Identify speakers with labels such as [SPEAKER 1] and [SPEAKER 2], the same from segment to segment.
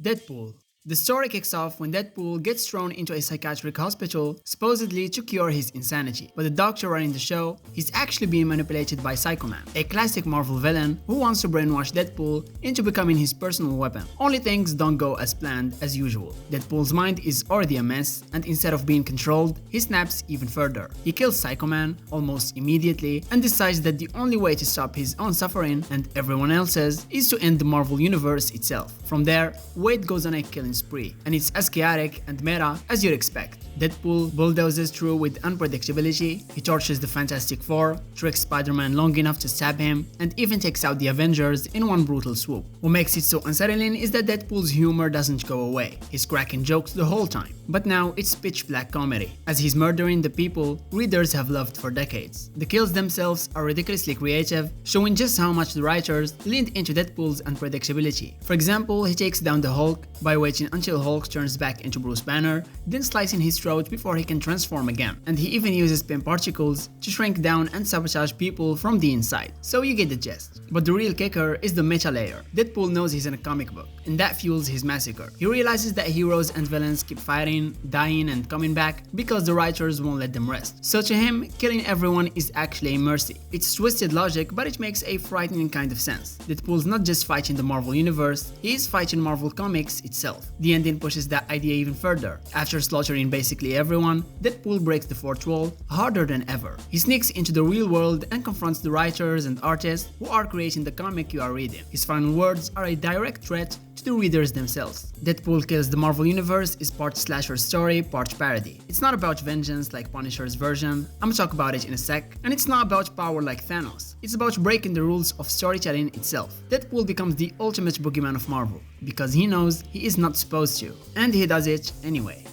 [SPEAKER 1] Deadpool. The story kicks off when Deadpool gets thrown into a psychiatric hospital, supposedly to cure his insanity. But the doctor running the show, he's actually being manipulated by Psycho Man, a classic Marvel villain who wants to brainwash Deadpool into becoming his personal weapon. Only things don't go as planned as usual. Deadpool's mind is already a mess, and instead of being controlled, he snaps even further. He kills Psycho Man almost immediately and decides that the only way to stop his own suffering and everyone else's is to end the Marvel Universe itself. From there, Wade goes on a killing spree, and it's as chaotic and meta as you'd expect. Deadpool bulldozes through with unpredictability, he tortures the Fantastic Four, tricks Spider-Man long enough to stab him, and even takes out the Avengers in one brutal swoop. What makes it so unsettling is that Deadpool's humor doesn't go away. He's cracking jokes the whole time. But now it's pitch black comedy. As he's murdering the people readers have loved for decades. The kills themselves are ridiculously creative, showing just how much the writers leaned into Deadpool's unpredictability. For example, he takes down the Hulk by waiting until Hulk turns back into Bruce Banner, then slicing his throat before he can transform again. And he even uses pin particles to shrink down and sabotage people from the inside. So you get the gist. But the real kicker is the meta layer. Deadpool knows he's in a comic book, and that fuels his massacre. He realizes that heroes and villains keep fighting, dying, and coming back because the writers won't let them rest. So to him, killing everyone is actually a mercy. It's twisted logic, but it makes a frightening kind of sense. Deadpool's not just fighting the Marvel Universe, he is fighting Marvel Comics itself. The ending pushes that idea even further. After slaughtering basically everyone, Deadpool breaks the fourth wall harder than ever. He sneaks into the real world and confronts the writers and artists who are creating the comic you are reading. His final words are a direct threat to the readers themselves. Deadpool Kills the Marvel Universe is part slasher story, part parody. It's not about vengeance like Punisher's version, I'ma talk about it in a sec, and it's not about power like Thanos. It's about breaking the rules of storytelling itself. Deadpool becomes the ultimate boogeyman of Marvel, because he knows he is not supposed to, and he does it anyway.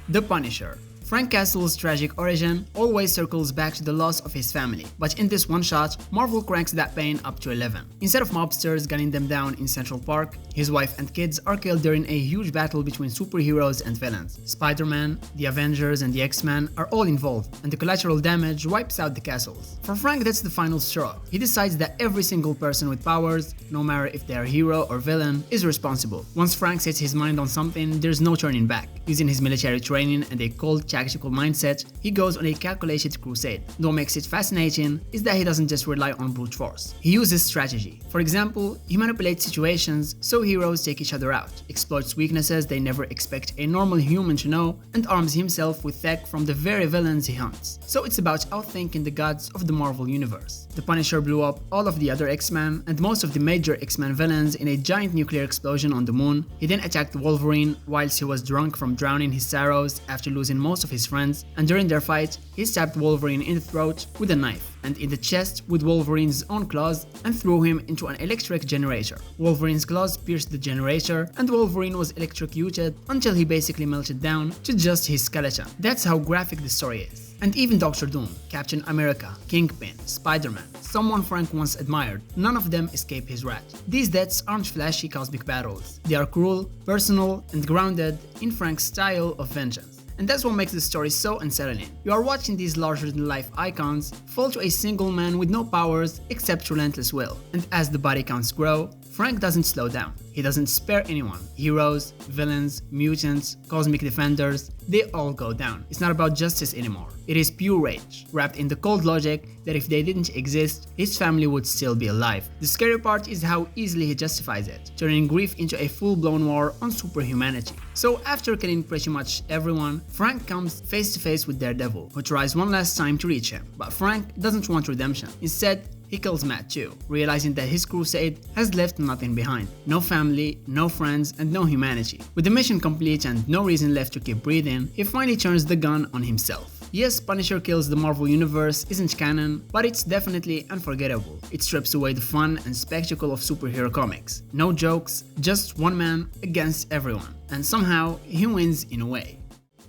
[SPEAKER 1] The Punisher. Frank Castle's tragic origin always circles back to the loss of his family, but in this one shot, Marvel cranks that pain up to 11. Instead of mobsters gunning them down in Central Park, his wife and kids are killed during a huge battle between superheroes and villains. Spider-Man, the Avengers, and the X-Men are all involved, and the collateral damage wipes out the castles. For Frank, that's the final straw. He decides that every single person with powers, no matter if they are hero or villain, is responsible. Once Frank sets his mind on something, there's no turning back. Using his military training and a cold tactical mindset, he goes on a calculated crusade. What makes it fascinating is that he doesn't just rely on brute force. He uses strategy. For example, he manipulates situations so heroes take each other out, exploits weaknesses they never expect a normal human to know, and arms himself with tech from the very villains he hunts. So it's about outthinking the gods of the Marvel Universe. The Punisher blew up all of the other X-Men and most of the major X-Men villains in a giant nuclear explosion on the moon. He then attacked Wolverine whilst he was drunk from drowning his sorrows after losing most of his friends, and during their fight, he stabbed Wolverine in the throat with a knife and in the chest with Wolverine's own claws and threw him into an electric generator. Wolverine's claws pierced the generator and Wolverine was electrocuted until he basically melted down to just his skeleton. That's how graphic the story is. And even Doctor Doom, Captain America, Kingpin, Spider-Man, someone Frank once admired, none of them escape his wrath. These deaths aren't flashy cosmic battles. They are cruel, personal, and grounded in Frank's style of vengeance. And that's what makes the story so unsettling. You are watching these larger-than-life icons fall to a single man with no powers except relentless will. And as the body counts grow, Frank doesn't slow down. He doesn't spare anyone. Heroes, villains, mutants, cosmic defenders, they all go down. It's not about justice anymore. It is pure rage, wrapped in the cold logic that if they didn't exist, his family would still be alive. The scary part is how easily he justifies it, turning grief into a full-blown war on superhumanity. So after killing pretty much everyone, Frank comes face to face with Daredevil, who tries one last time to reach him. But Frank doesn't want redemption. Instead, he kills Matt too, realizing that his crusade has left nothing behind. No family, no friends, and no humanity. With the mission complete and no reason left to keep breathing, he finally turns the gun on himself. Yes, Punisher Kills the Marvel Universe isn't canon, but it's definitely unforgettable. It strips away the fun and spectacle of superhero comics. No jokes, just one man against everyone. And somehow, he wins in a way.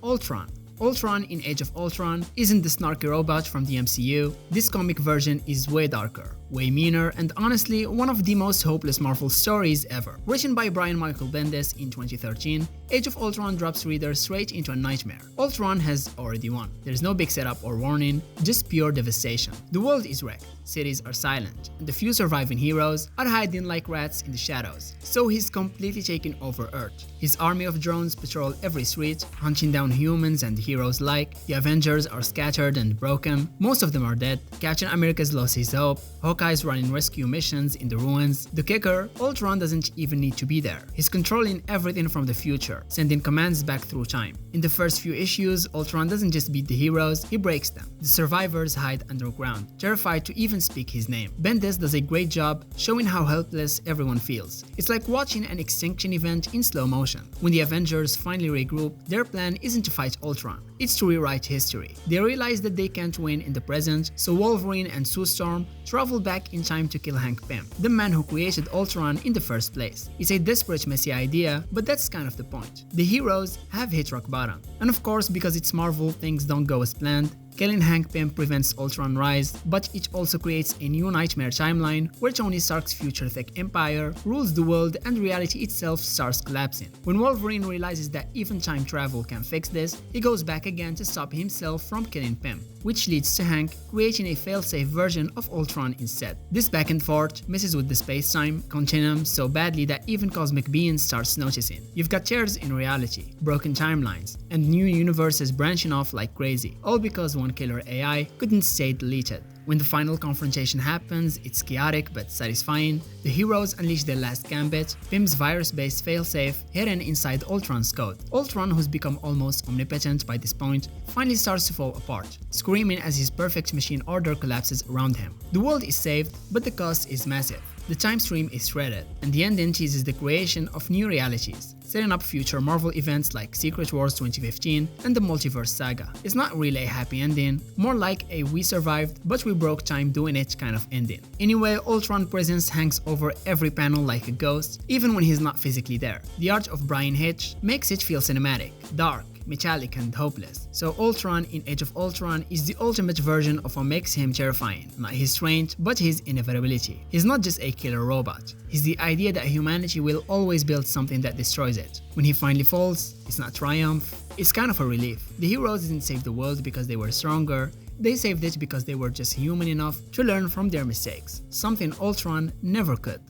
[SPEAKER 1] Ultron. Ultron in Age of Ultron isn't the snarky robot from the MCU. This comic version is way darker, way meaner, and honestly one of the most hopeless Marvel stories ever. Written by Brian Michael Bendis in 2013, Age of Ultron drops readers straight into a nightmare. Ultron has already won. There's no big setup or warning, just pure devastation. The world is wrecked, cities are silent, and the few surviving heroes are hiding like rats in the shadows. So he's completely taken over Earth. His army of drones patrol every street, hunting down humans and heroes alike. The Avengers are scattered and broken. Most of them are dead. Captain America's lost his hope. Hawkeye's running rescue missions in the ruins. The kicker, Ultron doesn't even need to be there. He's controlling everything from the future, sending commands back through time. In the first few issues, Ultron doesn't just beat the heroes, he breaks them. The survivors hide underground, terrified to even speak his name. Bendis does a great job showing how helpless everyone feels. It's like watching an extinction event in slow motion. When the Avengers finally regroup, their plan isn't to fight Ultron, it's to rewrite history. They realize that they can't win in the present, so Wolverine and Sue Storm travel back in time to kill Hank Pym, the man who created Ultron in the first place. It's a desperate, messy idea, but that's kind of the point. The heroes have hit rock bottom. And of course, because it's Marvel, things don't go as planned. Killing Hank Pym prevents Ultron's rise, but it also creates a new nightmare timeline where Tony Stark's future-tech empire rules the world and reality itself starts collapsing. When Wolverine realizes that even time travel can fix this, he goes back again to stop himself from killing Pym, which leads to Hank creating a fail-safe version of Ultron instead. This back and forth messes with the space-time continuum so badly that even cosmic beings starts noticing. You've got tears in reality, broken timelines, and new universes branching off like crazy, all because one killer AI couldn't stay deleted. When the final confrontation happens, it's chaotic but satisfying. The heroes unleash their last gambit, Pym's virus-based failsafe hidden inside Ultron's code. Ultron, who's become almost omnipotent by this point, finally starts to fall apart, screaming as his perfect machine order collapses around him. The world is saved, but the cost is massive. The time stream is shredded, and the ending teases the creation of new realities, setting up future Marvel events like Secret Wars 2015 and the Multiverse saga. It's not really a happy ending, more like a we survived but we broke time doing it kind of ending. Anyway, Ultron's presence hangs over every panel like a ghost, even when he's not physically there. The art of Brian Hitch makes it feel cinematic, dark, metallic and hopeless. So Ultron in Age of Ultron is the ultimate version of what makes him terrifying, not his strength, but his inevitability. He's not just a killer robot, he's the idea that humanity will always build something that destroys it. When he finally falls, it's not triumph, it's kind of a relief. The heroes didn't save the world because they were stronger, they saved it because they were just human enough to learn from their mistakes, something Ultron never could.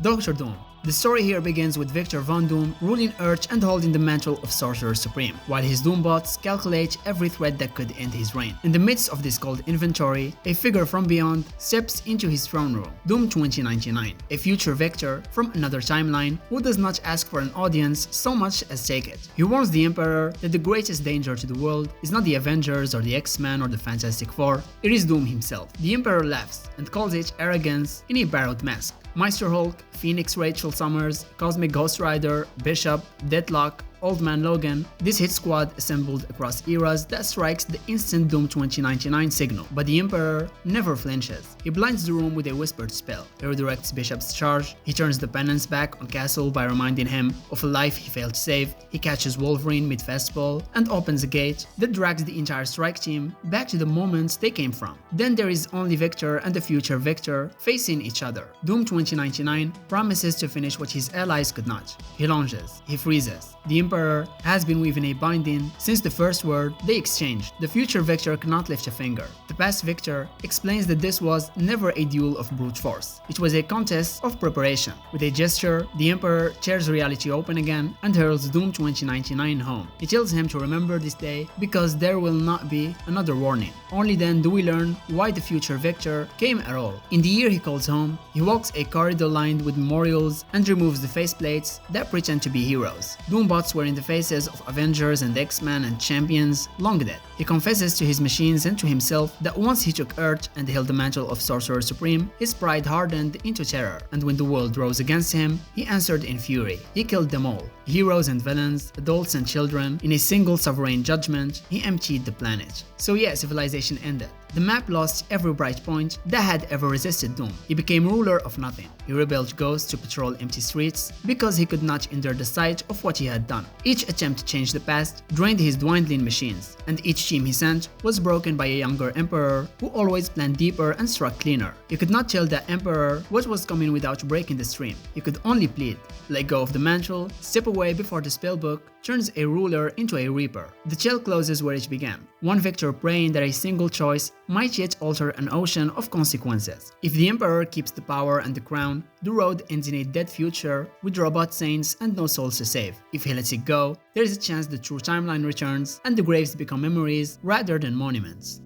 [SPEAKER 1] Doctor Doom. The story here begins with Victor Von Doom ruling Earth and holding the mantle of Sorcerer Supreme, while his Doombots calculate every threat that could end his reign. In the midst of this cold inventory, a figure from beyond steps into his throne room, Doom 2099, a future Victor from another timeline who does not ask for an audience so much as take it. He warns the Emperor that the greatest danger to the world is not the Avengers or the X-Men or the Fantastic Four, it is Doom himself. The Emperor laughs and calls it arrogance in a borrowed mask. Meister Hulk, Phoenix Rachel Summers, Cosmic Ghost Rider, Bishop, Deadlock, Old Man Logan, this hit squad assembled across eras that strikes the instant Doom 2099 signal, but the Emperor never flinches. He blinds the room with a whispered spell. He redirects Bishop's charge, he turns the penance back on Castle by reminding him of a life he failed to save, he catches Wolverine mid-fastball and opens a gate that drags the entire strike team back to the moment they came from. Then there is only Victor and the future Victor facing each other. Doom 2099 promises to finish what his allies could not. He lunges, he freezes. The Emperor has been weaving a binding since the first word they exchanged. The future Victor cannot lift a finger. The past Victor explains that this was never a duel of brute force. It was a contest of preparation. With a gesture, the Emperor tears reality open again and hurls Doom 2099 home. He tells him to remember this day because there will not be another warning. Only then do we learn why the future Victor came at all. In the year he calls home, he walks a corridor lined with memorials and removes the faceplates that pretend to be heroes. Doombots were in the faces of Avengers and X-Men and champions long dead. He confesses to his machines and to himself that once he took Earth and held the mantle of Sorcerer Supreme, his pride hardened into terror, and when the world rose against him, he answered in fury. He killed them all, heroes and villains, adults and children. In a single sovereign judgment, he emptied the planet. So yeah, civilization ended. The map lost every bright point that had ever resisted Doom. He became ruler of nothing. He rebelled ghosts to patrol empty streets because he could not endure the sight of what he had done. Each attempt to change the past drained his dwindling machines, and each team he sent was broken by a younger emperor who always planned deeper and struck cleaner. He could not tell the emperor what was coming without breaking the stream. He could only plead, let go of the mantle, step away before the spellbook turns a ruler into a reaper. The tale closes where it began, one victor praying that a single choice might yet alter an ocean of consequences. If the emperor keeps the power and the crown, the road ends in a dead future with robot saints and no souls to save. If he lets it go, there is a chance the true timeline returns and the graves become memories rather than monuments.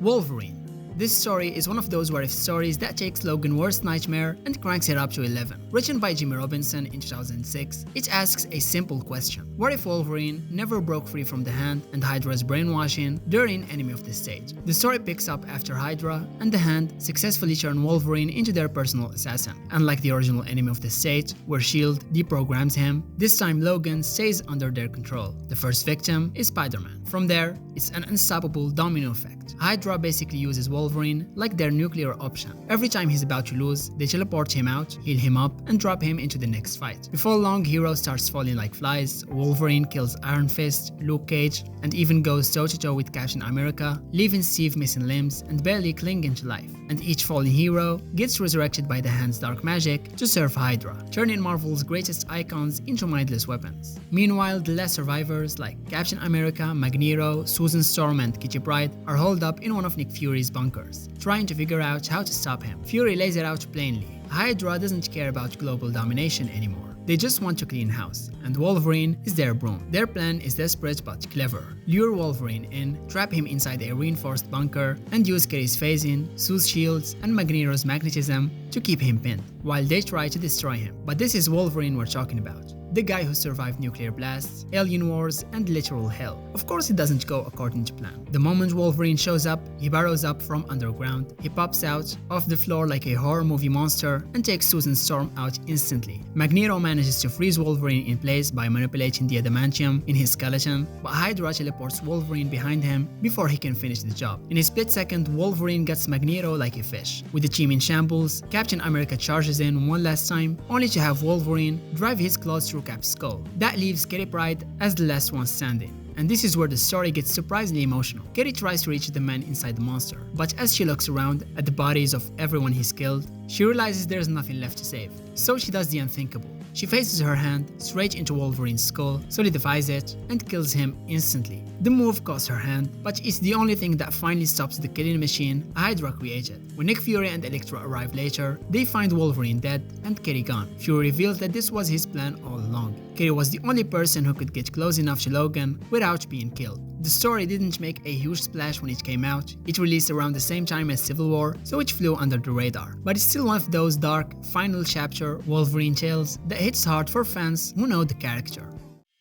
[SPEAKER 1] Wolverine. This story is one of those what-if stories that takes Logan's worst nightmare and cranks it up to 11. Written by Jimmy Robinson in 2006, it asks a simple question. What if Wolverine never broke free from the Hand and Hydra's brainwashing during Enemy of the State? The story picks up after Hydra and the Hand successfully turn Wolverine into their personal assassin. Unlike the original Enemy of the State, where S.H.I.E.L.D. deprograms him, this time Logan stays under their control. The first victim is Spider-Man. From there, it's an unstoppable domino effect. Hydra basically uses Wolverine like their nuclear option. Every time he's about to lose, they teleport him out, heal him up, and drop him into the next fight. Before long, heroes starts falling like flies. Wolverine kills Iron Fist, Luke Cage, and even goes toe-to-toe with Captain America, leaving Steve missing limbs and barely clinging to life. And each fallen hero gets resurrected by the Hand's dark magic to serve Hydra, turning Marvel's greatest icons into mindless weapons. Meanwhile, the last survivors like Captain America, Magneto, Susan Storm, and Kitty Pryde are holed up in one of Nick Fury's bunkers, trying to figure out how to stop him. Fury lays it out plainly. Hydra doesn't care about global domination anymore. They just want to clean house, and Wolverine is their broom. Their plan is desperate but clever. Lure Wolverine in, trap him inside a reinforced bunker, and use Kitty's phasing, Sue's shields, and Magneto's magnetism to keep him pinned, while they try to destroy him. But this is Wolverine we're talking about. The guy who survived nuclear blasts, alien wars, and literal hell. Of course it doesn't go according to plan. The moment Wolverine shows up, he burrows up from underground, he pops out off the floor like a horror movie monster and takes Susan Storm out instantly. Magneto manages to freeze Wolverine in place by manipulating the adamantium in his skeleton, but Hydra teleports Wolverine behind him before he can finish the job. In a split second, Wolverine gets Magneto like a fish. With the team in shambles, Captain America charges in one last time, only to have Wolverine drive his claws through Cap's skull. That leaves Kitty Pryde as the last one standing. And this is where the story gets surprisingly emotional. Kitty tries to reach the man inside the monster, but as she looks around at the bodies of everyone he's killed, she realizes there's nothing left to save. So she does the unthinkable. She faces her hand straight into Wolverine's skull, solidifies it, and kills him instantly. The move costs her hand, but it's the only thing that finally stops the killing machine Hydra created. When Nick Fury and Elektra arrive later, they find Wolverine dead and Kitty gone. Fury reveals that this was his plan all along. Kitty was the only person who could get close enough to Logan without being killed. The story didn't make a huge splash when it came out. It released around the same time as Civil War, so it flew under the radar. But it's still one of those dark, final chapter Wolverine tales that hits hard for fans who know the character.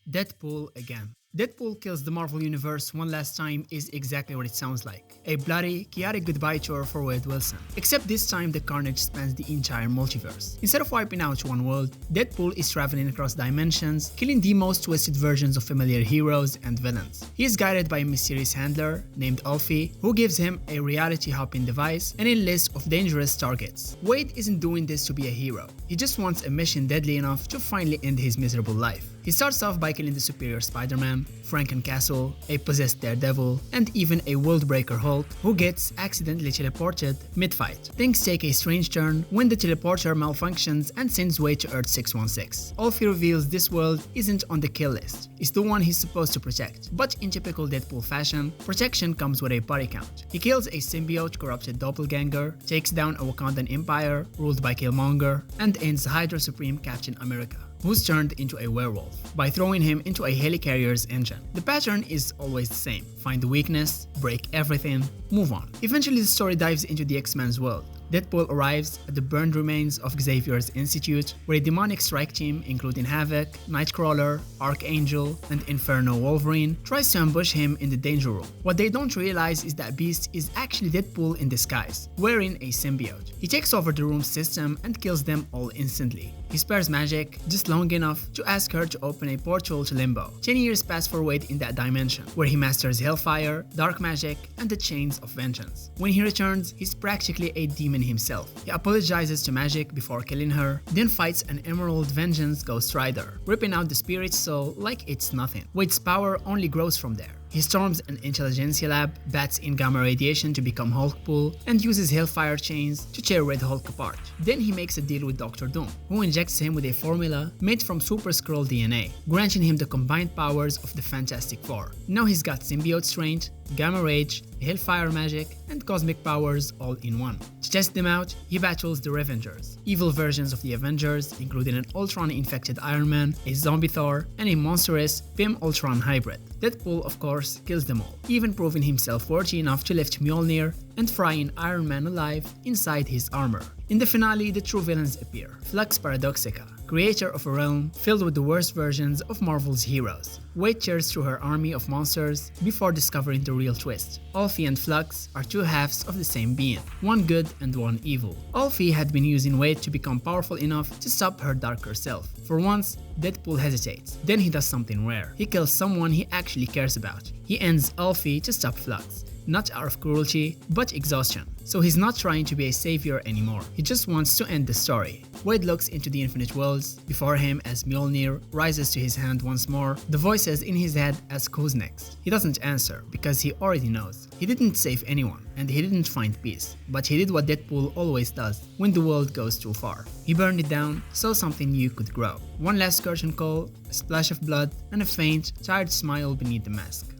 [SPEAKER 1] Deadpool again. Deadpool kills the Marvel Universe one last time is exactly what it sounds like. A bloody, chaotic goodbye tour for Wade Wilson. Except this time the carnage spans the entire multiverse. Instead of wiping out one world, Deadpool is traveling across dimensions, killing the most twisted versions of familiar heroes and villains. He is guided by a mysterious handler named Alfie, who gives him a reality-hopping device and a list of dangerous targets. Wade isn't doing this to be a hero. He just wants a mission deadly enough to finally end his miserable life. He starts off by killing the superior Spider-Man, Frankencastle, a possessed Daredevil, and even a Worldbreaker Hulk who gets accidentally teleported mid-fight. Things take a strange turn when the teleporter malfunctions and sends Wade to Earth 616. Alfie reveals this world isn't on the kill list, it's the one he's supposed to protect. But in typical Deadpool fashion, protection comes with a body count. He kills a symbiote corrupted doppelganger, takes down a Wakandan empire ruled by Killmonger, and ends Hydra Supreme Captain America, who's turned into a werewolf, by throwing him into a helicarrier's engine. The pattern is always the same. Find the weakness, break everything, move on. Eventually the story dives into the X-Men's world. Deadpool arrives at the burned remains of Xavier's Institute, where a demonic strike team, including Havoc, Nightcrawler, Archangel, and Inferno Wolverine, tries to ambush him in the danger room. What they don't realize is that Beast is actually Deadpool in disguise, wearing a symbiote. He takes over the room's system and kills them all instantly. He spares Magic just long enough to ask her to open a portal to Limbo. 10 years pass for Wade in that dimension, where he masters Hellfire, Dark Magic, and the Chains of Vengeance. When he returns, he's practically a demon himself. He apologizes to Magic before killing her, then fights an Emerald Vengeance Ghost Rider, ripping out the spirit's soul like it's nothing. Wade's power only grows from there. He storms an intelligentsia lab, bats in gamma radiation to become Hulkpool, and uses Hellfire chains to tear Red Hulk apart. Then he makes a deal with Dr. Doom, who injects him with a formula made from Super Skrull DNA, granting him the combined powers of the Fantastic Four. Now he's got symbiote strength, gamma rage, Hellfire magic, and cosmic powers all in one. To test them out, he battles the Revengers, evil versions of the Avengers, including an Ultron-infected Iron Man, a zombie Thor, and a monstrous Pym-Ultron hybrid. Deadpool, of course, kills them all, even proving himself worthy enough to lift Mjolnir and frying Iron Man alive inside his armor. In the finale, the true villains appear. Flux Paradoxica, creator of a realm filled with the worst versions of Marvel's heroes. Wade tears through her army of monsters before discovering the real twist. Alfie and Flux are two halves of the same being, one good and one evil. Alfie had been using Wade to become powerful enough to stop her darker self. For once, Deadpool hesitates. Then he does something rare. He kills someone he actually cares about. He ends Alfie to stop Flux. Not out of cruelty, but exhaustion. So he's not trying to be a savior anymore. He just wants to end the story. Wade looks into the infinite worlds before him as Mjolnir rises to his hand once more. The voices in his head ask who's next. He doesn't answer because he already knows. He didn't save anyone and he didn't find peace, but he did what Deadpool always does when the world goes too far. He burned it down so something new could grow. One last curtain call, a splash of blood, and a faint, tired smile beneath the mask.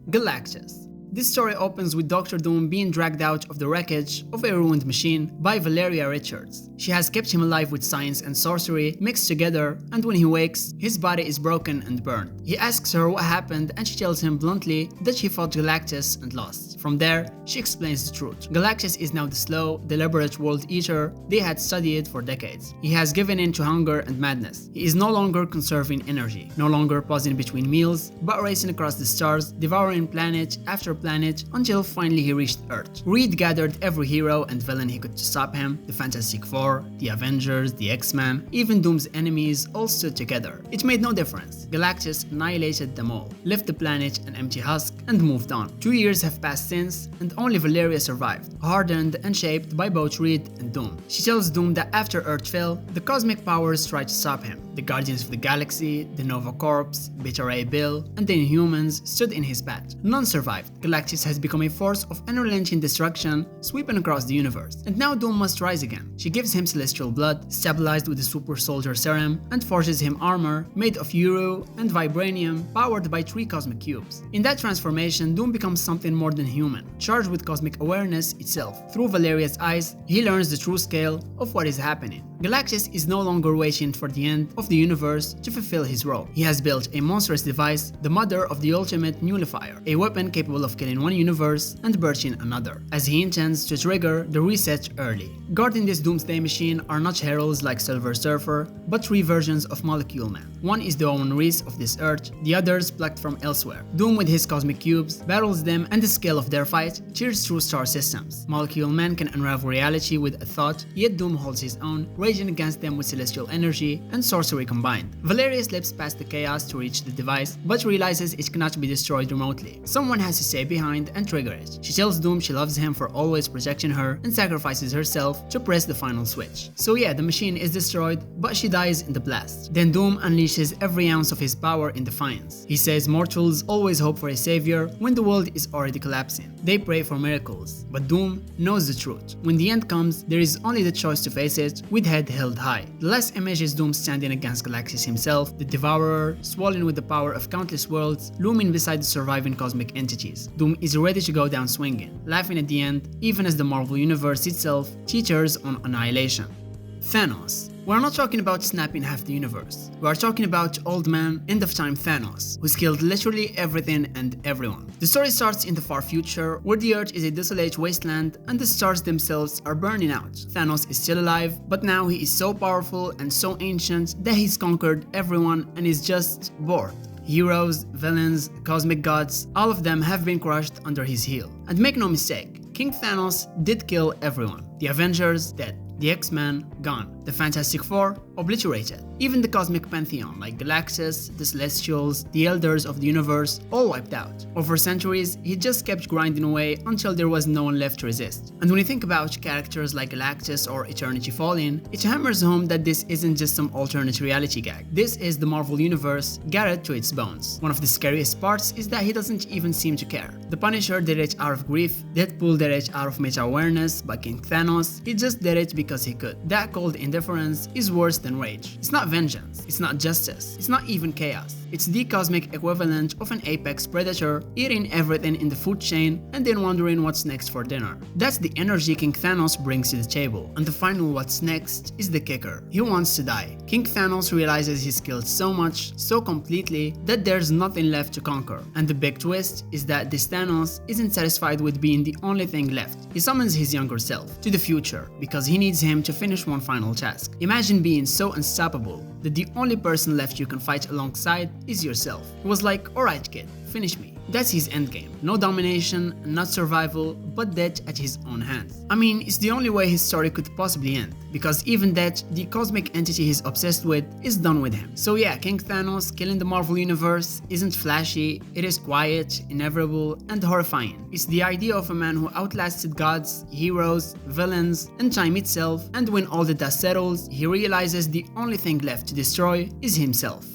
[SPEAKER 1] Galactus. This story opens with Dr. Doom being dragged out of the wreckage of a ruined machine by Valeria Richards. She has kept him alive with science and sorcery mixed together, and when he wakes, his body is broken and burned. He asks her what happened and she tells him bluntly that she fought Galactus and lost. From there, she explains the truth. Galactus is now the slow, deliberate world eater they had studied for decades. He has given in to hunger and madness. He is no longer conserving energy, no longer pausing between meals, but racing across the stars, devouring planet after planet until finally he reached Earth. Reed gathered every hero and villain he could to stop him. The Fantastic Four, the Avengers, the X-Men, even Doom's enemies all stood together. It made no difference. Galactus annihilated them all, left the planet an empty husk, and moved on. 2 years have passed since, and only Valeria survived, hardened and shaped by both Reed and Doom. She tells Doom that after Earth fell, the cosmic powers tried to stop him. The Guardians of the Galaxy, the Nova Corps, Beta Ray Bill, and the Inhumans stood in his path. None survived. Galactus has become a force of unrelenting destruction, sweeping across the universe. And now Doom must rise again. She gives him celestial blood, stabilized with the Super Soldier Serum, and forges him armor made of Uru and Vibranium, powered by 3 cosmic cubes. In that transformation, Doom becomes something more than human, charged with cosmic awareness itself. Through Valeria's eyes, he learns the true scale of what is happening. Galactus is no longer waiting for the end of the universe to fulfill his role. He has built a monstrous device, the mother of the ultimate nullifier, a weapon capable of killing one universe and birthing another, as he intends to trigger the reset early. Guarding this doomsday machine are not heralds like Silver Surfer, but 3 versions of Molecule Man. One is the Owen Reese of this Earth, the others plucked from elsewhere. Doom with his cosmic cubes battles them, and the scale of their fight tears through star systems. Molecule Man can unravel reality with a thought, yet Doom holds his own, raging against them with celestial energy and sorcery combined. Valeria slips past the chaos to reach the device, but realizes it cannot be destroyed remotely. Someone has to stay behind and trigger it. She tells Doom she loves him for always protecting her and sacrifices herself to press the final switch. So yeah, the machine is destroyed, but she dies in the blast. Then Doom unleashes every ounce of his power in defiance. He says mortals always hope for a savior when the world is already collapsing. They pray for miracles, but Doom knows the truth. When the end comes, there is only the choice to face it with head held high. The last image is Doom standing against Galactus himself, the Devourer, swollen with the power of countless worlds, looming beside the surviving cosmic entities. Doom is ready to go down swinging, laughing at the end, even as the Marvel Universe itself teeters on annihilation. Thanos. We're not talking about snapping half the universe. We are talking about old man, end of time Thanos, who's killed literally everything and everyone. The story starts in the far future, where the earth is a desolate wasteland and the stars themselves are burning out. Thanos is still alive, but now he is so powerful and so ancient that he's conquered everyone and is just bored. Heroes, villains, cosmic gods, all of them have been crushed under his heel. And make no mistake, King Thanos did kill everyone. The Avengers, dead. The X-Men, gone. The Fantastic Four, obliterated. Even the cosmic pantheon like Galactus, the Celestials, the Elders of the Universe, all wiped out. Over centuries, he just kept grinding away until there was no one left to resist. And when you think about characters like Galactus or Eternity Fallen, it hammers home that this isn't just some alternate reality gag. This is the Marvel Universe, garroted to its bones. One of the scariest parts is that he doesn't even seem to care. The Punisher did it out of grief, Deadpool did it out of meta-awareness, but King Thanos, he just did it because he could. That cold indifference is worse than rage. It's not vengeance, it's not justice, it's not even chaos. It's the cosmic equivalent of an apex predator eating everything in the food chain and then wondering what's next for dinner. That's the energy King Thanos brings to the table. And the final what's next is the kicker. He wants to die. King Thanos realizes he's killed so much, so completely, that there's nothing left to conquer. And the big twist is that this Thanos isn't satisfied with being the only thing left. He summons his younger self to the future because he needs him to finish one final task. Imagine being so unstoppable that the only person left you can fight alongside is yourself. He was like, alright kid, finish me. That's his endgame. No domination, not survival, but death at his own hands. I mean, it's the only way his story could possibly end, because even that, the cosmic entity he's obsessed with, is done with him. So yeah, King Thanos killing the Marvel Universe isn't flashy, it is quiet, inevitable, and horrifying. It's the idea of a man who outlasted gods, heroes, villains, and time itself, and when all the dust settles, he realizes the only thing left to destroy is himself.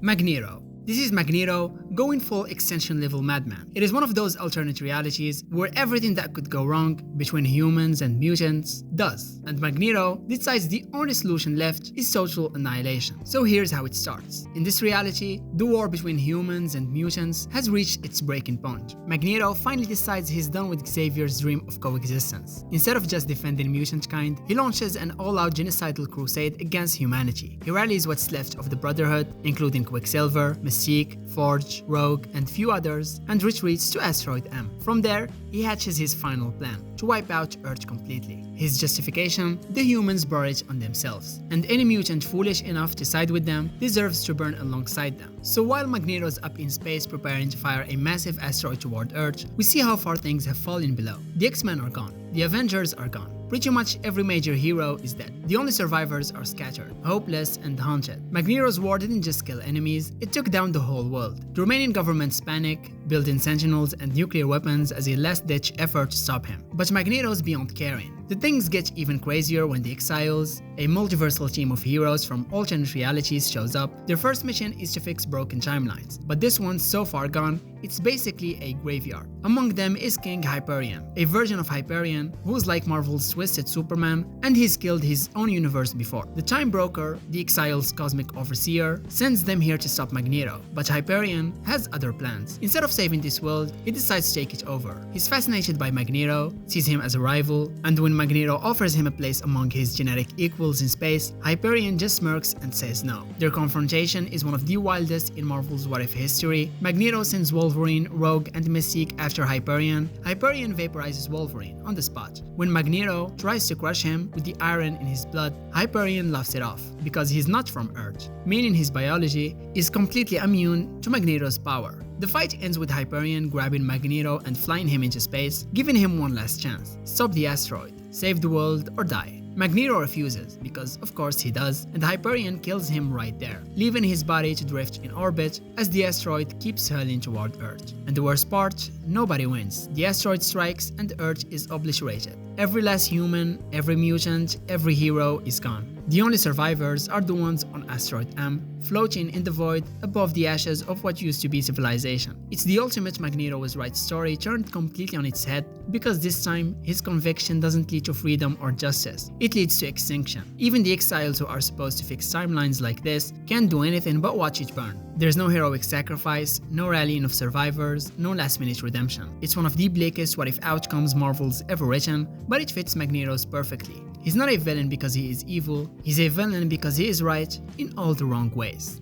[SPEAKER 1] Magneto. This is Magneto going full extension level madman. It is one of those alternate realities where everything that could go wrong between humans and mutants does, and Magneto decides the only solution left is total annihilation. So here's how it starts. In this reality, the war between humans and mutants has reached its breaking point. Magneto finally decides he's done with Xavier's dream of coexistence. Instead of just defending mutant kind, he launches an all-out genocidal crusade against humanity. He rallies what's left of the Brotherhood, including Quicksilver, Mystique, Forge, Rogue, and few others, and retreats to Asteroid M. From there, he hatches his final plan, to wipe out Earth completely. His justification? The humans brought it on themselves, and any mutant foolish enough to side with them deserves to burn alongside them. So while Magneto's up in space preparing to fire a massive asteroid toward Earth, we see how far things have fallen below. The X-Men are gone, the Avengers are gone. Pretty much every major hero is dead. The only survivors are scattered, hopeless, and haunted. Magneto's war didn't just kill enemies, it took down the whole world. The remaining governments panic, building sentinels and nuclear weapons as a last-ditch effort to stop him. But Magneto's beyond caring. The things get even crazier when the Exiles, a multiversal team of heroes from alternate realities, shows up. Their first mission is to fix broken timelines, but this one's so far gone, it's basically a graveyard. Among them is King Hyperion, a version of Hyperion who's like Marvel's Twisted Superman, and he's killed his own universe before. The Time Broker, the Exiles' cosmic overseer, sends them here to stop Magneto, but Hyperion has other plans. Instead of saving this world, he decides to take it over. He's fascinated by Magneto, sees him as a rival, and when Magneto offers him a place among his genetic equals in space, Hyperion just smirks and says no. Their confrontation is one of the wildest in Marvel's What If history. Magneto sends Wolverine, Rogue, and Mystique after Hyperion. Hyperion vaporizes Wolverine on the spot. When Magneto tries to crush him with the iron in his blood, Hyperion laughs it off because he's not from Earth, meaning his biology is completely immune to Magneto's power. The fight ends with Hyperion grabbing Magneto and flying him into space, giving him one last chance. Stop the asteroid, save the world, or die. Magneto refuses, because of course he does, and Hyperion kills him right there, leaving his body to drift in orbit as the asteroid keeps hurling toward Earth. And the worst part? Nobody wins. The asteroid strikes and Earth is obliterated. Every last human, every mutant, every hero is gone. The only survivors are the ones on Asteroid M, floating in the void above the ashes of what used to be civilization. It's the ultimate Magneto was right story turned completely on its head, because this time, his conviction doesn't lead to freedom or justice. It leads to extinction. Even the exiles who are supposed to fix timelines like this can't do anything but watch it burn. There's no heroic sacrifice, no rallying of survivors, no last-minute redemption. It's one of the bleakest what-if outcomes Marvel's ever written, but it fits Magneto's perfectly. He's not a villain because he is evil, he's a villain because he is right in all the wrong ways.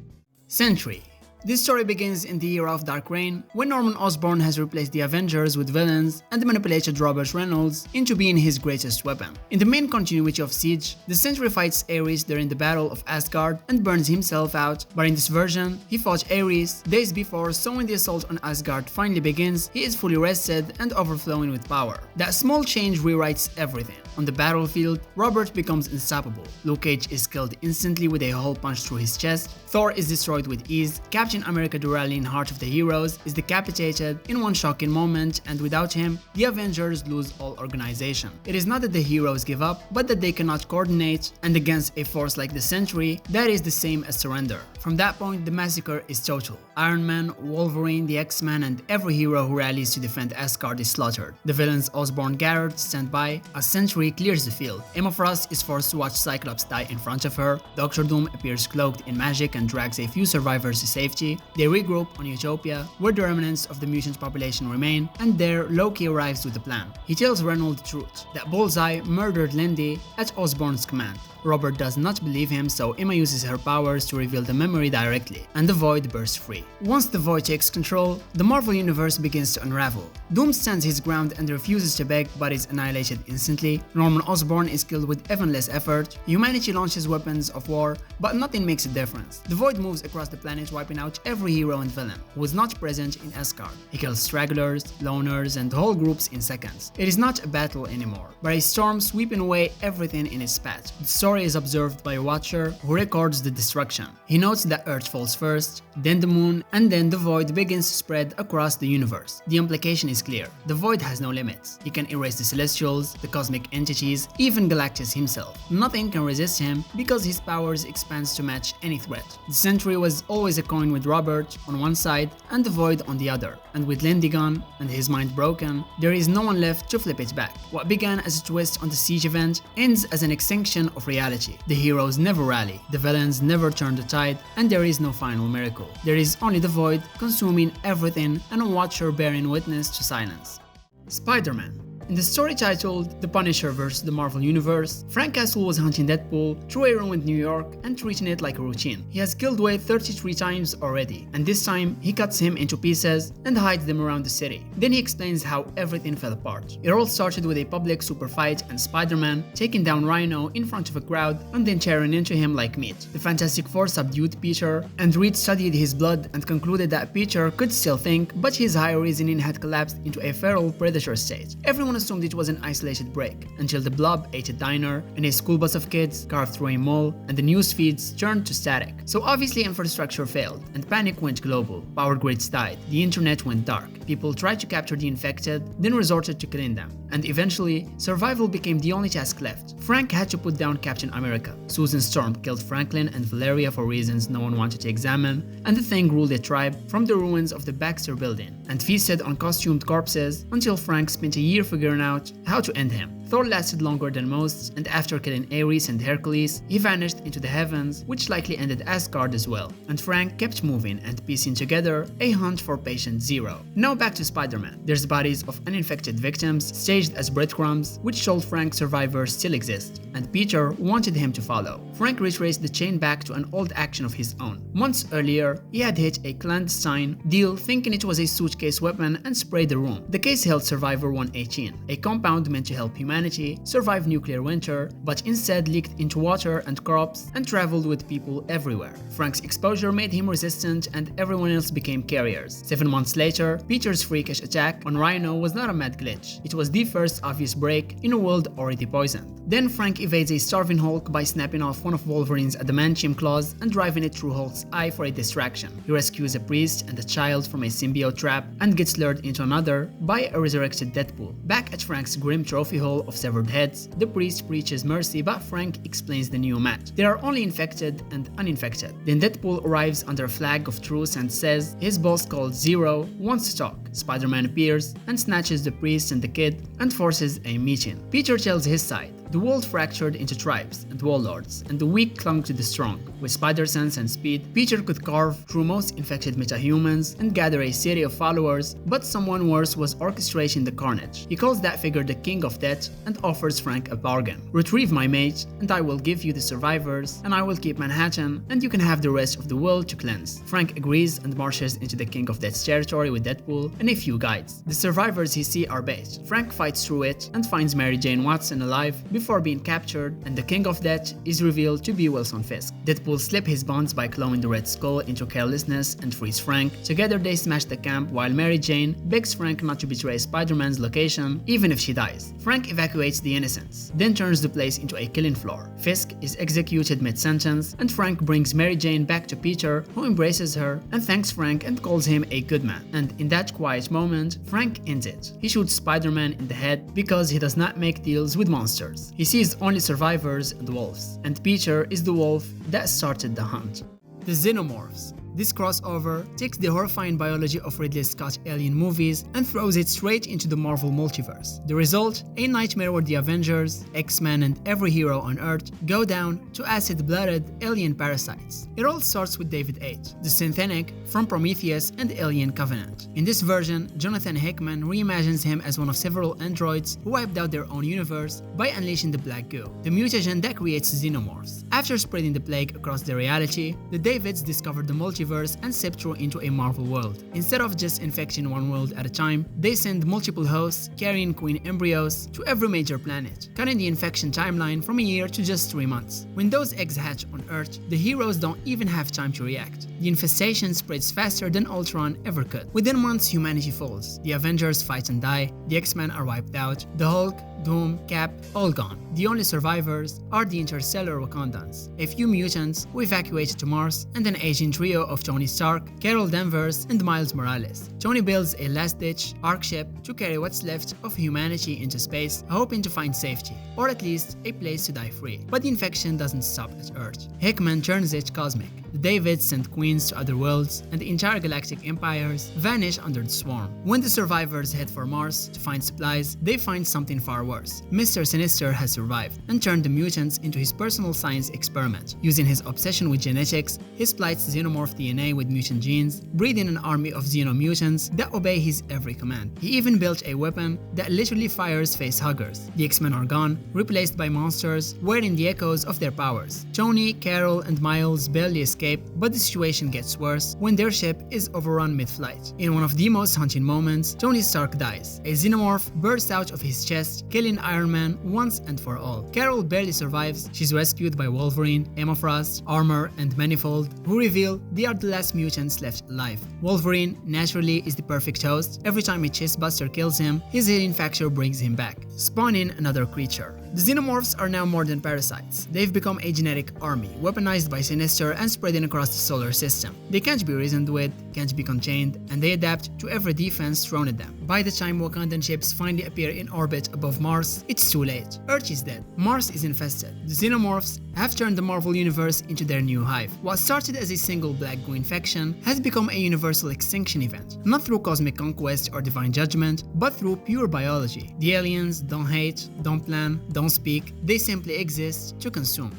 [SPEAKER 1] Sentry. This story begins in the era of Dark Reign, when Norman Osborn has replaced the Avengers with villains and manipulated Robert Reynolds into being his greatest weapon. In the main continuity of Siege, the Sentry fights Ares during the Battle of Asgard and burns himself out, but in this version, he fought Ares days before, so when the assault on Asgard finally begins, he is fully rested and overflowing with power. That small change rewrites everything. On the battlefield, Robert becomes unstoppable. Luke Cage is killed instantly with a hole punch through his chest, Thor is destroyed with ease, Captain America, the rallying heart of the heroes, is decapitated in one shocking moment, and without him, the Avengers lose all organization. It is not that the heroes give up, but that they cannot coordinate, and against a force like the Sentry, that is the same as surrender. From that point, the massacre is total. Iron Man, Wolverine, the X-Men, and every hero who rallies to defend Asgard is slaughtered. The villains Osborn Garrett stand by, a Sentry clears the field. Emma Frost is forced to watch Cyclops die in front of her, Doctor Doom appears cloaked in magic and drags a few survivors to safety. They regroup on Utopia, where the remnants of the mutant population remain, and there Loki arrives with a plan. He tells Reynolds the truth, that Bullseye murdered Lindy at Osborn's command. Robert does not believe him, so Emma uses her powers to reveal the memory directly, and the Void bursts free. Once the Void takes control, the Marvel Universe begins to unravel. Doom stands his ground and refuses to beg, but is annihilated instantly. Norman Osborn is killed with even less effort. Humanity launches weapons of war, but nothing makes a difference. The Void moves across the planet, wiping out every hero and villain who was not present in Asgard. He kills stragglers, loners, and whole groups in seconds. It is not a battle anymore, but a storm sweeping away everything in its path. The story is observed by a watcher who records the destruction. He notes that Earth falls first, then the moon, and then the Void begins to spread across the universe. The implication is clear. The Void has no limits. He can erase the Celestials, the cosmic entities, even Galactus himself. Nothing can resist him because his powers expand to match any threat. The Sentry was always a coin with Robert on one side and the Void on the other, and with Lindy gone and his mind broken, there is no one left to flip it back. What began as a twist on the Siege event ends as an extinction of reality. The heroes never rally, the villains never turn the tide, and there is no final miracle. There is only the Void consuming everything and a watcher bearing witness to silence. Spider-Man. In the story titled The Punisher vs. the Marvel Universe, Frank Castle was hunting Deadpool through a ruined New York and treating it like a routine. He has killed Wade 33 times already, and this time he cuts him into pieces and hides them around the city. Then he explains how everything fell apart. It all started with a public super fight and Spider-Man taking down Rhino in front of a crowd and then tearing into him like meat. The Fantastic Four subdued Peter, and Reed studied his blood and concluded that Peter could still think, but his higher reasoning had collapsed into a feral predator state. Everyone assumed it was an isolated break, until the Blob ate a diner, and a school bus of kids carved through a mall, and the news feeds turned to static. So obviously infrastructure failed, and panic went global. Power grids died, the internet went dark, people tried to capture the infected, then resorted to killing them, and eventually, survival became the only task left. Frank had to put down Captain America. Susan Storm killed Franklin and Valeria for reasons no one wanted to examine, and the Thing ruled a tribe from the ruins of the Baxter building, and feasted on costumed corpses until Frank spent a year figuring out how to end him. Thor lasted longer than most, and after killing Ares and Hercules, he vanished into the heavens, which likely ended Asgard as well. And Frank kept moving and piecing together a hunt for Patient Zero. Now back to Spider-Man. There's bodies of uninfected victims staged as breadcrumbs, which told Frank survivors still exist, and Peter wanted him to follow. Frank retraced the chain back to an old action of his own. Months earlier, he had hit a clandestine deal thinking it was a suitcase weapon and sprayed the room. The case held Survivor 118, a compound meant to help humanity survive nuclear winter, but instead leaked into water and crops and traveled with people everywhere. Frank's exposure made him resistant and everyone else became carriers. 7 months later, Peter's freakish attack on Rhino was not a mad glitch. It was the first obvious break in a world already poisoned. Then Frank evades a starving Hulk by snapping off one of Wolverine's adamantium claws and driving it through Hulk's eye for a distraction. He rescues a priest and a child from a symbiote trap and gets lured into another by a resurrected Deadpool. Back at Frank's grim trophy hall of severed heads, the priest preaches mercy, but Frank explains the new match. There are only infected and uninfected. Then Deadpool arrives under a flag of truce and says his boss called Zero wants to talk. Spider-Man appears and snatches the priest and the kid and forces a meeting. Peter tells his side. The world fractured into tribes and warlords, and the weak clung to the strong. With spider sense and speed, Peter could carve through most infected metahumans and gather a city of followers, but someone worse was orchestrating the carnage. He calls that figure the King of Death and offers Frank a bargain. Retrieve my mate, and I will give you the survivors, and I will keep Manhattan, and you can have the rest of the world to cleanse. Frank agrees and marches into the King of Death's territory with Deadpool and a few guides. The survivors he sees are bait. Frank fights through it and finds Mary Jane Watson alive before being captured, and the King of Death is revealed to be Wilson Fisk. Deadpool slips his bonds by clawing the Red Skull into carelessness and frees Frank. Together they smash the camp while Mary Jane begs Frank not to betray Spider-Man's location even if she dies. Frank evacuates the innocents, then turns the place into a killing floor. Fisk is executed mid-sentence, and Frank brings Mary Jane back to Peter, who embraces her and thanks Frank and calls him a good man. And in that quiet moment, Frank ends it. He shoots Spider-Man in the head because he does not make deals with monsters. He sees only survivors and wolves, and Peter is the wolf that started the hunt. The Xenomorphs. This crossover takes the horrifying biology of Ridley Scott's Alien movies and throws it straight into the Marvel multiverse. The result? A nightmare where the Avengers, X-Men and every hero on Earth go down to acid-blooded alien parasites. It all starts with David H., the synthetic from Prometheus and Alien Covenant. In this version, Jonathan Hickman reimagines him as one of several androids who wiped out their own universe by unleashing the Black Goo, the mutagen that creates xenomorphs. After spreading the plague across their reality, the Davids discovered the multiverse and seep through into a Marvel world. Instead of just infecting one world at a time, they send multiple hosts carrying queen embryos to every major planet, cutting the infection timeline from a year to just 3 months. When those eggs hatch on Earth, the heroes don't even have time to react. The infestation spreads faster than Ultron ever could. Within months, humanity falls. The Avengers fight and die, the X-Men are wiped out, the Hulk, Doom, Cap, all gone. The only survivors are the interstellar Wakandans, a few mutants who evacuate to Mars, and an aging trio of Tony Stark, Carol Danvers, and Miles Morales. Tony builds a last-ditch Ark ship to carry what's left of humanity into space, hoping to find safety, or at least a place to die free. But the infection doesn't stop at Earth. Hickman turns it cosmic. The Davids send queens to other worlds, and the entire galactic empires vanish under the swarm. When the survivors head for Mars to find supplies, they find something far worse. Mr. Sinister has survived and turned the mutants into his personal science experiment. Using his obsession with genetics, he splices xenomorph DNA with mutant genes, breeding an army of xenomutants that obey his every command. He even built a weapon that literally fires facehuggers. The X-Men are gone, replaced by monsters wearing the echoes of their powers. Tony, Carol, and Miles barely escape, but the situation gets worse when their ship is overrun mid-flight. In one of the most haunting moments, Tony Stark dies. A xenomorph bursts out of his chest, killing Iron Man once and for all. Carol barely survives. She's rescued by Wolverine, Emma Frost, Armor, and Manifold, who reveal they are the last mutants left alive. Wolverine, naturally, is the perfect host. Every time a chestbuster kills him, his healing factor brings him back, spawning another creature. The xenomorphs are now more than parasites. They've become a genetic army, weaponized by Sinister and spreading across the solar system. They can't be reasoned with, can't be contained, and they adapt to every defense thrown at them. By the time Wakandan ships finally appear in orbit above Mars, it's too late. Earth is dead. Mars is infested. The xenomorphs have turned the Marvel Universe into their new hive. What started as a single Black Goo infection has become a universal extinction event, not through cosmic conquest or divine judgment, but through pure biology. The aliens don't hate, don't plan, don't speak, they simply exist to consume.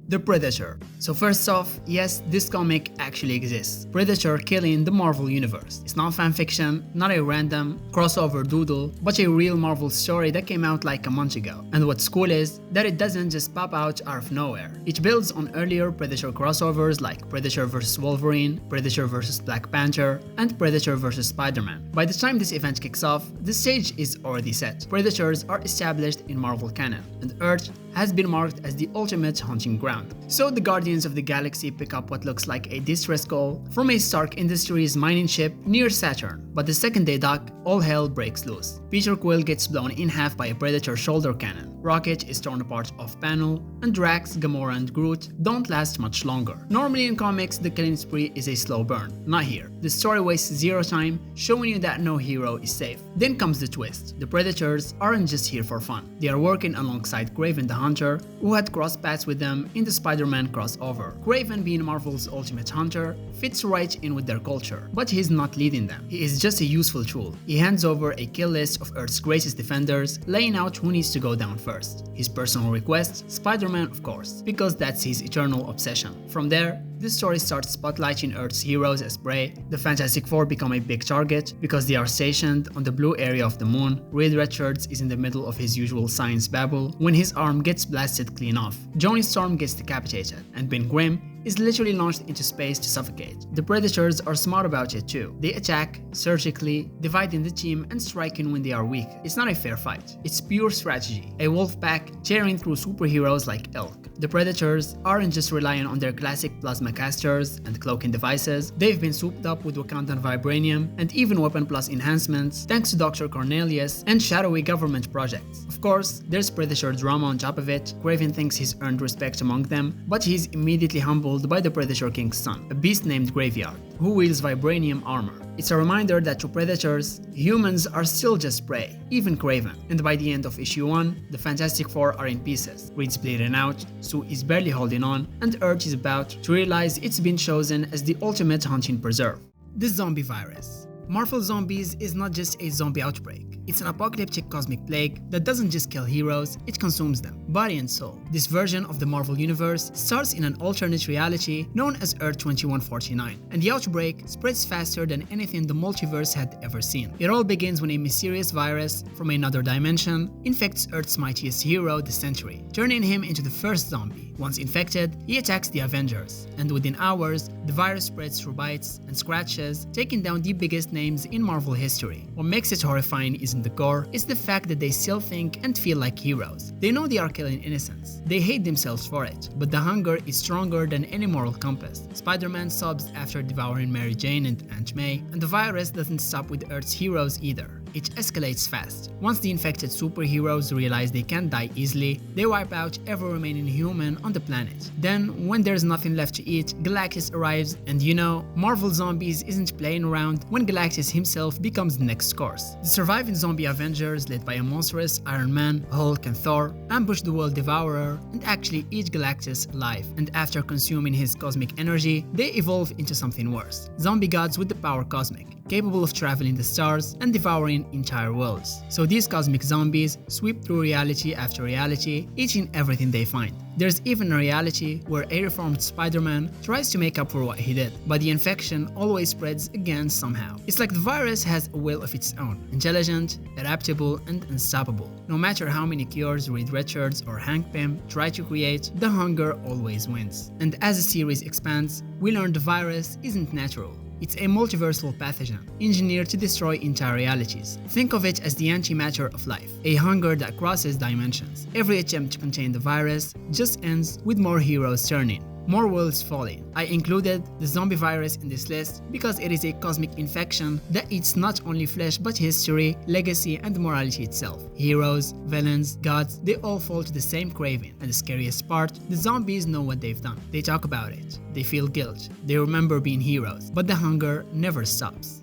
[SPEAKER 1] The Predator. So first off, yes, this comic actually exists. Predator killing the Marvel Universe. It's not fanfiction, not a random crossover doodle, but a real Marvel story that came out like a month ago. And what's cool is that it doesn't just pop out of nowhere. It builds on earlier Predator crossovers like Predator vs. Wolverine, Predator vs. Black Panther, and Predator vs. Spider-Man. By the time this event kicks off, the stage is already set. Predators are established in Marvel canon, and Earth has been marked as the ultimate hunting ground. So the Guardians of the Galaxy pick up what looks like a distress call from a Stark Industries mining ship near Saturn, but the second they dock, all hell breaks loose. Peter Quill gets blown in half by a Predator shoulder cannon, Rocket is torn apart off-panel, and Drax, Gamora, and Groot don't last much longer. Normally in comics, the killing spree is a slow burn. Not here. The story wastes zero time, showing you that no hero is safe. Then comes the twist. The Predators aren't just here for fun. They are working alongside Kraven the Hunter, who had crossed paths with them in the Spider-Man crossover. Kraven, being Marvel's ultimate hunter, fits right in with their culture, but he's not leading them. He is just a useful tool. He hands over a kill list of Earth's greatest defenders, laying out who needs to go down first. His personal request? Spider-Man, of course, because that's his eternal obsession. From there, the story starts spotlighting Earth's heroes as prey. The Fantastic Four become a big target because they are stationed on the blue area of the moon. Reed Richards is in the middle of his usual science babble when his arm gets blasted clean off. Johnny Storm gets decapitated, and Ben Grimm is literally launched into space to suffocate. The Predators are smart about it too. They attack surgically, dividing the team and striking when they are weak. It's not a fair fight. It's pure strategy. A wolf pack tearing through superheroes like elk. The Predators aren't just relying on their classic plasma casters and cloaking devices. They've been souped up with Wakandan vibranium and even Weapon Plus enhancements thanks to Dr. Cornelius and shadowy government projects. Of course, there's Predator drama on top of it. Kraven thinks he's earned respect among them, but he's immediately humbled by the Predator King's son, a beast named Graveyard, who wields vibranium armor. It's a reminder that to Predators, humans are still just prey, even Kraven. And by the end of issue 1, the Fantastic Four are in pieces. Reed's bleeding out, Sue is barely holding on, and Earth is about to realize it's been chosen as the ultimate hunting preserve. The zombie virus. Marvel Zombies is not just a zombie outbreak. It's an apocalyptic cosmic plague that doesn't just kill heroes, it consumes them, body and soul. This version of the Marvel Universe starts in an alternate reality known as Earth 2149, and the outbreak spreads faster than anything the multiverse had ever seen. It all begins when a mysterious virus from another dimension infects Earth's mightiest hero, the Sentry, turning him into the first zombie. Once infected, he attacks the Avengers, and within hours, the virus spreads through bites and scratches, taking down the biggest names in Marvel history. What makes it horrifying isn't the gore, it's the fact that they still think and feel like heroes. They know they are killing innocents. They hate themselves for it, but the hunger is stronger than any moral compass. Spider-Man sobs after devouring Mary Jane and Aunt May, and the virus doesn't stop with Earth's heroes either. It escalates fast. Once the infected superheroes realize they can't die easily, they wipe out every remaining human on the planet. Then, when there's nothing left to eat, Galactus arrives, and you know, Marvel Zombies isn't playing around when Galactus himself becomes the next course. The surviving zombie Avengers, led by a monstrous Iron Man, Hulk, and Thor, ambush the World Devourer and actually eat Galactus alive. And after consuming his cosmic energy, they evolve into something worse. Zombie gods with the power cosmic, capable of traveling the stars and devouring entire worlds. So these cosmic zombies sweep through reality after reality, eating everything they find. There's even a reality where a reformed Spider-Man tries to make up for what he did, but the infection always spreads again somehow. It's like the virus has a will of its own, intelligent, adaptable, and unstoppable. No matter how many cures Reed Richards or Hank Pym try to create, the hunger always wins. And as the series expands, we learn the virus isn't natural. It's a multiversal pathogen, engineered to destroy entire realities. Think of it as the antimatter of life, a hunger that crosses dimensions. Every attempt to contain the virus just ends with more heroes turning, more worlds falling. I included the zombie virus in this list because it is a cosmic infection that eats not only flesh but history, legacy, and morality itself. Heroes, villains, gods, they all fall to the same craving. And the scariest part, the zombies know what they've done. They talk about it, they feel guilt, they remember being heroes, but the hunger never stops.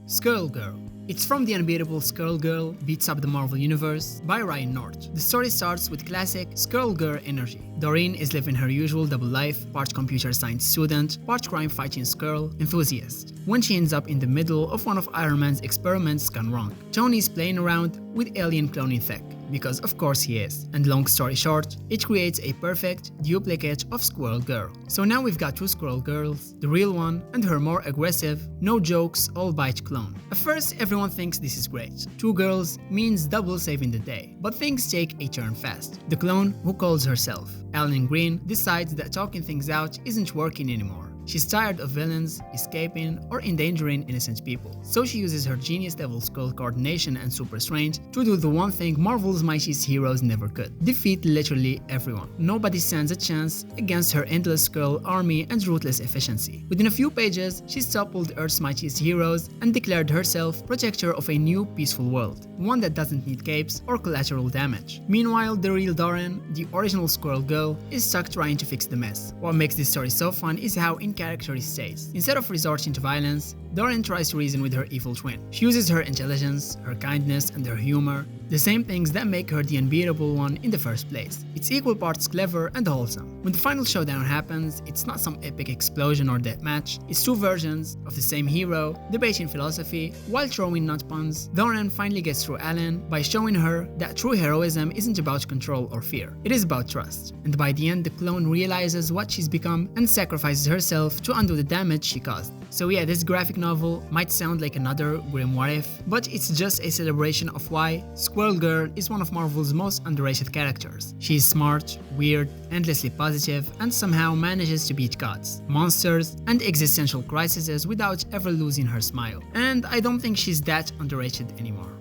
[SPEAKER 1] Skrull Girl. It's from the unbeatable Skrull Girl Beats Up the Marvel Universe by Ryan North. The story starts with classic Skrull Girl energy. Doreen is living her usual double life, part computer science student, part crime-fighting Skrull enthusiast, when she ends up in the middle of one of Iron Man's experiments gone wrong. Tony's playing around with alien cloning tech, because of course he is. And long story short, it creates a perfect duplicate of Squirrel Girl. So now we've got two Squirrel Girls, the real one and her more aggressive, no jokes, all bite clone. At first everyone thinks this is great. Two girls means double saving the day, but things take a turn fast. The clone, who calls herself Ellen Green, decides that talking things out isn't working anymore. She's tired of villains escaping or endangering innocent people, so she uses her genius-level Skrull coordination and super strength to do the one thing Marvel's mightiest heroes never could: defeat literally everyone. Nobody stands a chance against her endless Skrull army and ruthless efficiency. Within a few pages, she's toppled Earth's mightiest heroes and declared herself protector of a new peaceful world, one that doesn't need capes or collateral damage. Meanwhile, the real Doreen, the original Squirrel Girl, is stuck trying to fix the mess. What makes this story so fun is how in character he stays. Instead of resorting to violence, Doreen tries to reason with her evil twin. She uses her intelligence, her kindness, and her humor The same things that make her the unbeatable one in the first place. It's equal parts clever and wholesome. When the final showdown happens, it's not some epic explosion or deathmatch. It's two versions of the same hero, debating philosophy, while throwing nut puns. Doran finally gets through Alan by showing her that true heroism isn't about control or fear. It is about trust. And by the end, the clone realizes what she's become and sacrifices herself to undo the damage she caused. So yeah, this graphic novel might sound like another grim what if, but it's just a celebration of why Squirrel Girl is one of Marvel's most underrated characters. She is smart, weird, endlessly positive, and somehow manages to beat gods, monsters, and existential crises without ever losing her smile. And I don't think she's that underrated anymore.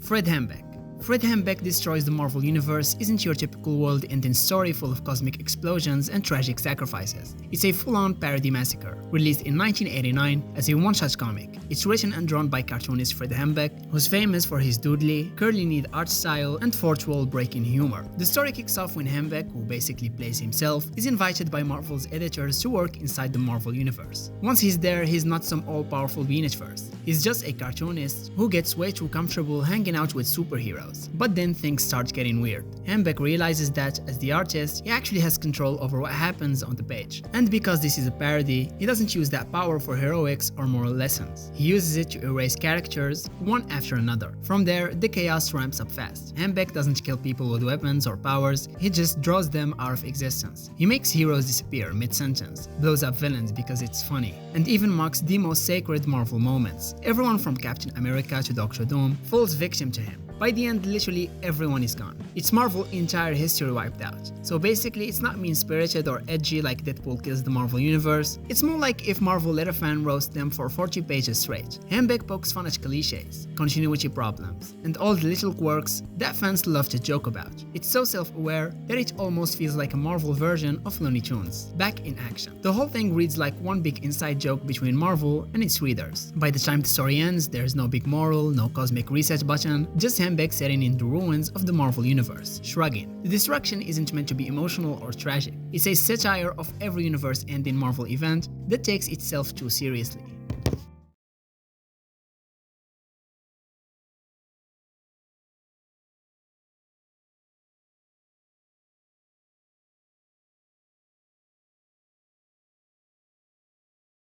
[SPEAKER 1] Fred Hembeck. Fred Hembeck Destroys the Marvel Universe isn't your typical world-ending story full of cosmic explosions and tragic sacrifices. It's a full-on parody massacre, released in 1989 as a one-shot comic. It's written and drawn by cartoonist Fred Hembeck, who's famous for his doodly, curly-kneed art style and fourth-wall breaking humor. The story kicks off when Hembeck, who basically plays himself, is invited by Marvel's editors to work inside the Marvel Universe. Once he's there, he's not some all-powerful being at first. He's just a cartoonist who gets way too comfortable hanging out with superheroes. But then things start getting weird. Hembeck realizes that, as the artist, he actually has control over what happens on the page. And because this is a parody, he doesn't use that power for heroics or moral lessons. He uses it to erase characters, one after another. From there, the chaos ramps up fast. Hembeck doesn't kill people with weapons or powers, he just draws them out of existence. He makes heroes disappear mid-sentence, blows up villains because it's funny, and even mocks the most sacred Marvel moments. Everyone from Captain America to Doctor Doom falls victim to him. By the end, literally everyone is gone. It's Marvel's entire history wiped out. So basically, it's not mean-spirited or edgy like Deadpool kills the Marvel Universe. It's more like if Marvel let a fan roast them for 40 pages straight. Hembeck pokes fun at cliches, continuity problems, and all the little quirks that fans love to joke about. It's so self-aware that it almost feels like a Marvel version of Looney Tunes, back in action. The whole thing reads like one big inside joke between Marvel and its readers. By the time the story ends, there's no big moral, no cosmic reset button, just Hembeck setting in the ruins of the Marvel Universe, shrugging. The destruction isn't meant to be emotional or tragic. It's a satire of every universe-ending Marvel event that takes itself too seriously.